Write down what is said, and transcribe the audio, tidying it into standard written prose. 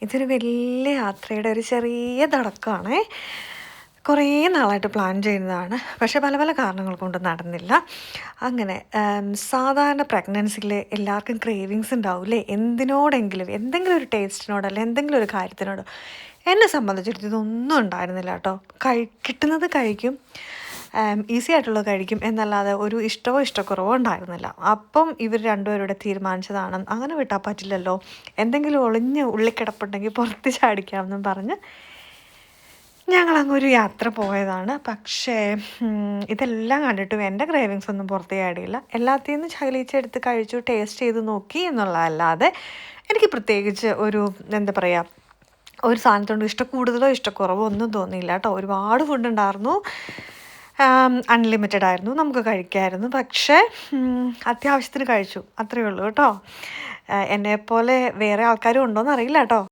ഇതൊരു വലിയ യാത്രയുടെ ഒരു ചെറിയ തുടക്കമാണേ. കുറേ നാളായിട്ട് പ്ലാൻ ചെയ്യുന്നതാണ്, പക്ഷേ പല പല കാരണങ്ങൾ കൊണ്ട് നടന്നില്ല. അങ്ങനെ സാധാരണ പ്രഗ്നൻസിയിൽ എല്ലാവർക്കും ക്രേവിങ്സ് ഉണ്ടാവില്ലേ, എന്തെങ്കിലും ഒരു ടേസ്റ്റിനോട് അല്ലെ എന്തെങ്കിലും ഒരു കാര്യത്തിനോട്. എന്നെ സംബന്ധിച്ചിടത്തോളം ഇതൊന്നും ഉണ്ടായിരുന്നില്ല കേട്ടോ. കിട്ടുന്നത് കഴിക്കും, ഈസി ആയിട്ടുള്ളത് കഴിക്കും എന്നല്ലാതെ ഒരു ഇഷ്ടക്കുറവോ ഉണ്ടായിരുന്നില്ല. അപ്പം ഇവർ രണ്ടുപേരുടെ തീരുമാനിച്ചതാണ്, അങ്ങനെ വിട്ടാൽ പറ്റില്ലല്ലോ, എന്തെങ്കിലും ഒളിഞ്ഞ് ഉള്ളിക്കിടപ്പുണ്ടെങ്കിൽ പുറത്ത് ചാടിക്കാമെന്നും പറഞ്ഞ് ഞങ്ങളങ്ങൊരു യാത്ര പോയതാണ്. പക്ഷേ ഇതെല്ലാം കണ്ടിട്ടും എൻ്റെ ക്രേവിങ്സ് ഒന്നും പുറത്ത് ചാടിയില്ല. എല്ലാത്തിൽ നിന്ന് ശകലിച്ചെടുത്ത് കഴിച്ചു, ടേസ്റ്റ് ചെയ്ത് നോക്കി എന്നുള്ളതല്ലാതെ എനിക്ക് പ്രത്യേകിച്ച് ഒരു എന്താ പറയുക, ഒരു സാധനത്തോണ്ട് ഇഷ്ടക്കൂടുതലോ ഇഷ്ടക്കുറവോ ഒന്നും തോന്നിയില്ല കേട്ടോ. ഒരുപാട് ഫുഡ് ഉണ്ടായിരുന്നു, അൺലിമിറ്റഡ് ആയിരുന്നു, നമുക്ക് കഴിക്കാമായിരുന്നു. പക്ഷേ അത്യാവശ്യത്തിന് കഴിച്ചു, അത്രയേ ഉള്ളൂ കേട്ടോ. എന്നെപ്പോലെ വേറെ ആൾക്കാരും ഉണ്ടോയെന്ന് അറിയില്ല കേട്ടോ.